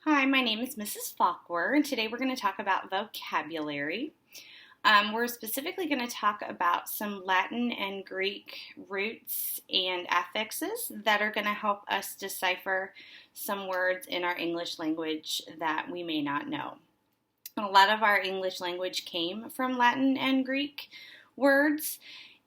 Hi, my name is Mrs. Falkwer, and today we're going to talk about vocabulary. We're specifically going to talk about some Latin and Greek roots and affixes that are going to help us decipher some words in our English language that we may not know. A lot of our English language came from Latin and Greek words,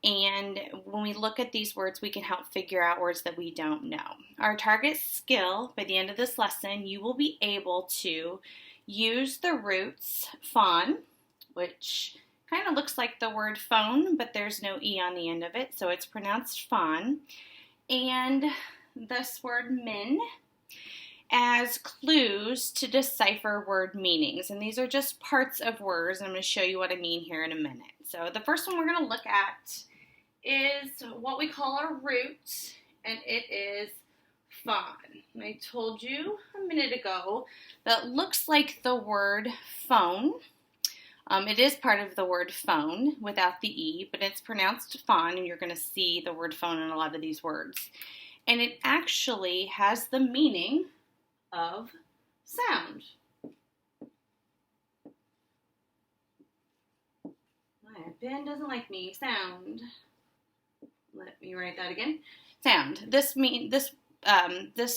and when we look at these words, we can help figure out words that we don't know. Our target skill, by the end of this lesson, you will be able to use the roots phon, which kind of looks like the word phone, but there's no E on the end of it, so it's pronounced phon, and this word min as clues to decipher word meanings. And these are just parts of words. I'm going to show you what I mean here in a minute. So the first one we're going to look at is what we call a root, and it is phon. And I told you a minute ago that looks like the word phone. It is part of the word phone without the E, but it's pronounced phon, and you're going to see the word phone in a lot of these words. And it actually has the meaning of sound. My pen doesn't like me. Sound. Let me write that again. Sound. This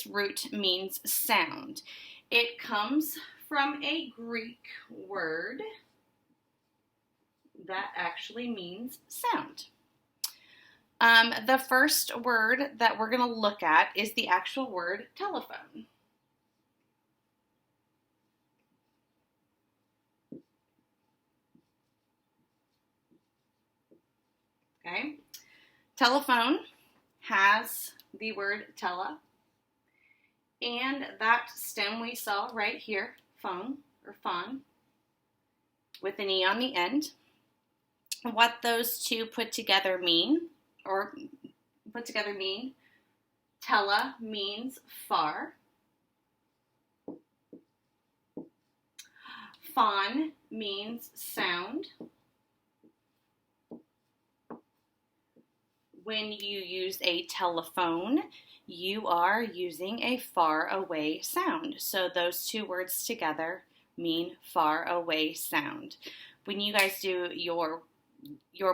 root means sound. It comes from a Greek word that actually means sound. The first word that we're going to look at is the actual word telephone. Okay. Telephone has the word tele, and that stem we saw right here, phone or phon, with an E on the end. What those two put together mean, tele means far, phon means sound. When you use a telephone, you are using a far away sound. So those two words together mean far away sound. When you guys do your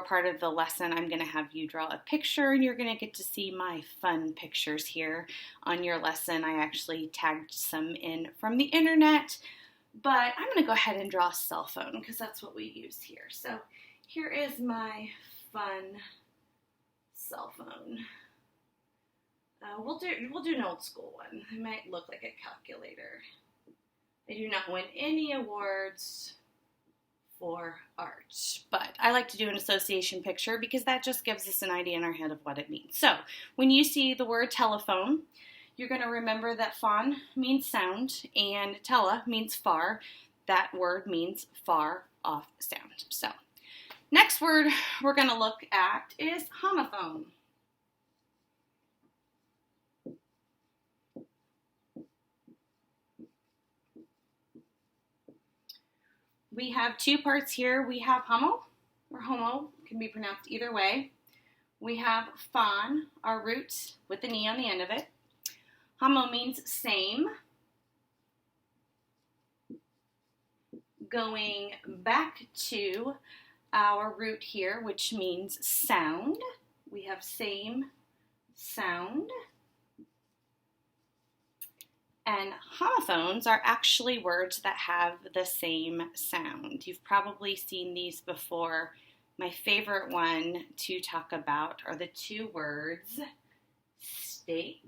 part of the lesson, I'm going to have you draw a picture, and you're going to get to see my fun pictures here on your lesson. I actually tagged some in from the internet, but I'm going to go ahead and draw a cell phone because that's what we use here. So here is my fun cell phone. We'll do an old school one. It might look like a calculator. I do not win any awards for art, but I like to do an association picture because that just gives us an idea in our head of what it means. So when you see the word telephone, you're going to remember that phon means sound and tele means far. That word means far off sound. So next word we're going to look at is homophone. We have two parts here. We have homo, or homo, can be pronounced either way. We have phon, our root, with an E on the end of it. Homo means same. Going back to our root here, which means sound. We have same, sound. And homophones are actually words that have the same sound. You've probably seen these before. My favorite one to talk about are the two words steak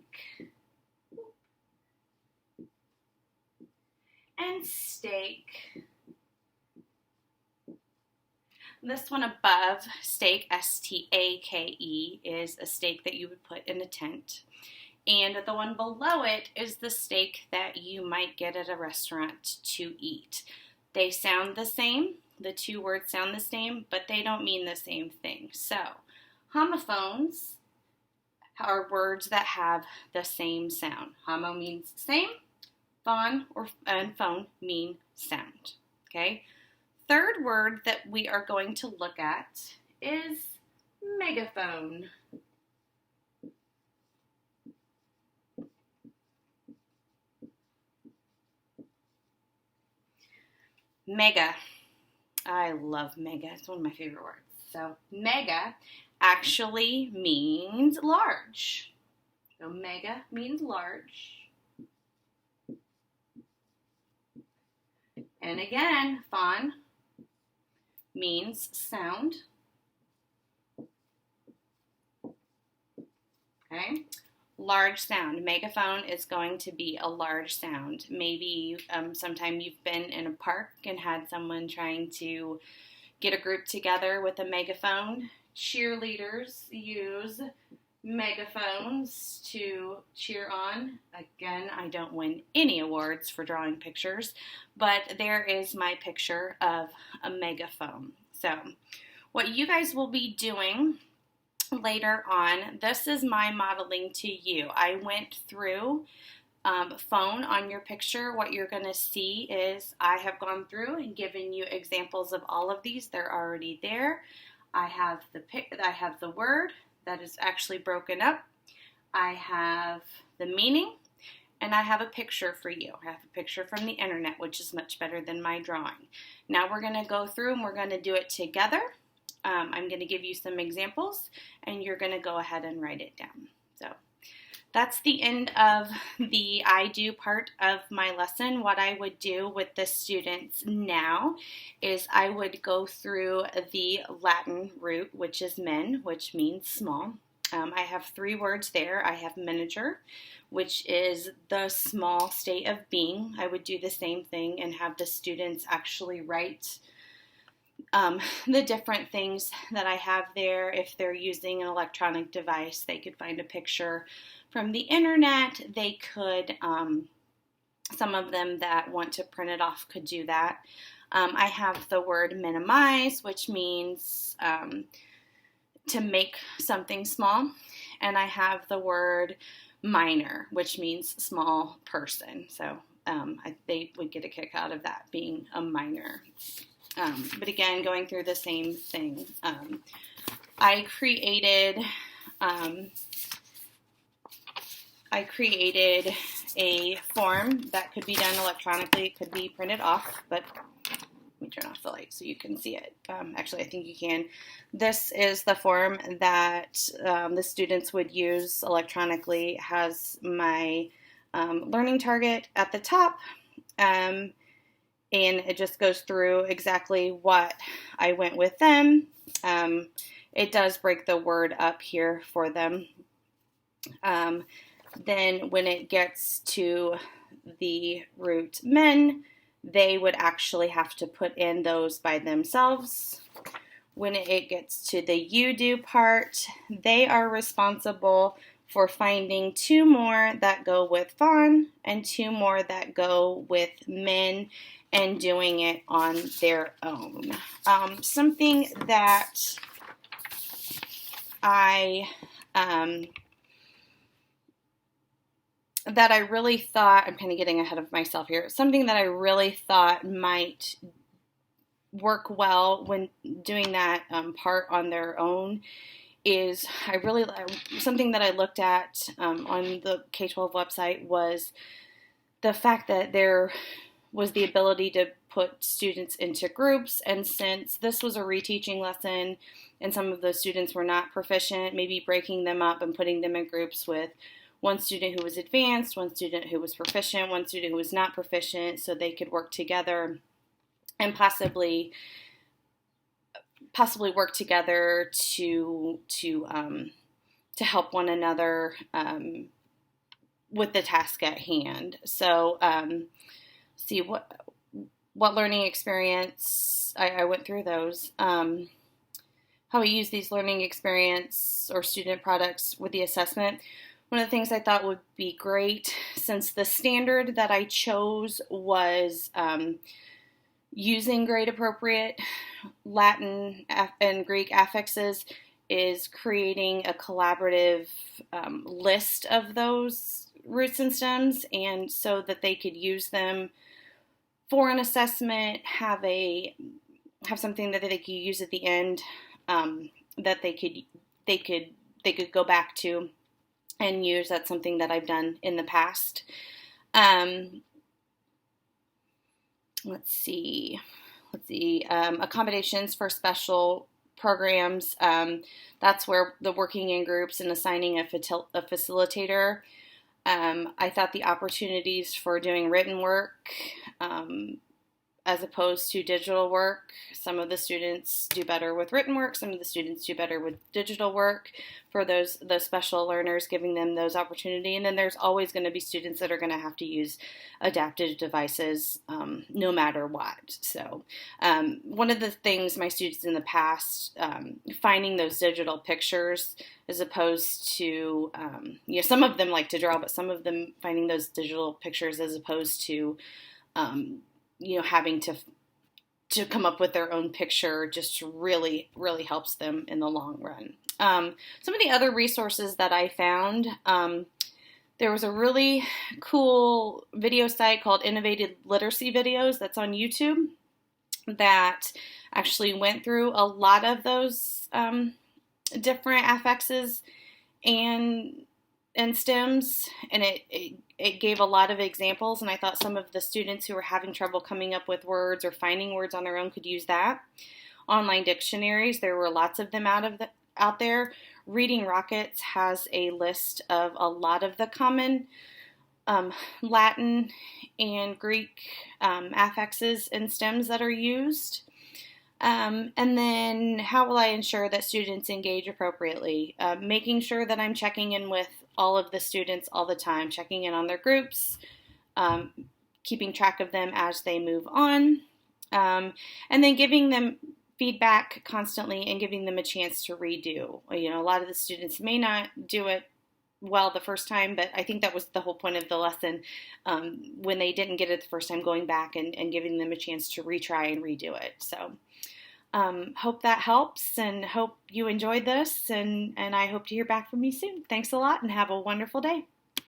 and steak. This one above, steak, S-T-A-K-E, is a steak that you would put in a tent. And the one below it is the steak that you might get at a restaurant to eat. They sound the same. The two words sound the same, but they don't mean the same thing. So, homophones are words that have the same sound. Homo means same. Phon and phone mean sound. Okay? Third word that we are going to look at is megaphone. Mega. I love mega. It's one of my favorite words. So mega actually means large. So mega means large. And again, phon means sound. Okay? Large sound. Megaphone is going to be a large sound. Maybe sometime you've been in a park and had someone trying to get a group together with a megaphone. Cheerleaders use megaphones to cheer on. Again, I don't win any awards for drawing pictures, but there is my picture of a megaphone. So, what you guys will be doing later on, this is my modeling to you. I went through phone on your picture. What you're going to see is I have gone through and given you examples of all of these. They're already there. I have the word that is actually broken up. I have the meaning, and I have a picture for you. I have a picture from the internet, which is much better than my drawing. Now we're going to go through and we're going to do it together. I'm going to give you some examples, and you're going to go ahead and write it down. So that's the end of the I do part of my lesson. What I would do with the students now is I would go through the Latin root, which is men, which means small. I have 3 words there. I have miniature, which is the small state of being. I would do the same thing and have the students actually write the different things that I have there. If they're using an electronic device, they could find a picture from the internet. They could, some of them that want to print it off could do that. I have the word minimize, which means to make something small. And I have the word minor, which means small person. So they would get a kick out of that being a minor. But again, going through the same thing. I created a form that could be done electronically. It could be printed off, but let me turn off the light so you can see it. Actually, I think you can. This is the form that the students would use electronically. It has my learning target at the top. And it just goes through exactly what I went with them. It does break the word up here for them. Then when it gets to the root men, they would actually have to put in those by themselves. When it gets to the you do part, they are responsible for finding 2 more that go with phon and 2 more that go with men, and doing it on their own. Something that I really thought, I'm kind of getting ahead of myself here, something that I really thought might work well when doing that part on their own is something that I looked at on the K-12 website was the fact that there was the ability to put students into groups, and since this was a reteaching lesson and some of the students were not proficient, maybe breaking them up and putting them in groups with one student who was advanced, one student who was proficient, one student who was not proficient, so they could work together and possibly work together to help one another with the task at hand. So see what learning experience, I went through those, how we use these learning experience or student products with the assessment. One of the things I thought would be great, since the standard that I chose was using grade appropriate Latin and Greek affixes, is creating a collaborative list of those roots and stems, and so that they could use them for an assessment, have something that they could use at the end, that they could go back to and use. That's something that I've done in the past. let's see, accommodations for special programs. That's where the working in groups and assigning a facilitator. I thought the opportunities for doing written work as opposed to digital work. Some of the students do better with written work. Some of the students do better with digital work. For those special learners, giving them those opportunity. And then there's always going to be students that are going to have to use adaptive devices no matter what. So one of the things my students in the past, finding those digital pictures as opposed to, some of them like to draw, but some of them finding those digital pictures as opposed to having to come up with their own picture just really, really helps them in the long run. Some of the other resources that I found, there was a really cool video site called Innovative Literacy Videos that's on YouTube that actually went through a lot of those different affixes and stems, and it gave a lot of examples, and I thought some of the students who were having trouble coming up with words or finding words on their own could use that. Online dictionaries, there were lots of them out there. Reading Rockets has a list of a lot of the common Latin and Greek affixes and stems that are used. And then how will I ensure that students engage appropriately? Making sure that I'm checking in with all of the students all the time, checking in on their groups, keeping track of them as they move on, and then giving them feedback constantly and giving them a chance to redo. A lot of the students may not do it well the first time, but I think that was the whole point of the lesson, when they didn't get it the first time, going back and giving them a chance to retry and redo it. So hope that helps, and hope you enjoyed this, and I hope to hear back from you soon. Thanks a lot, and have a wonderful day.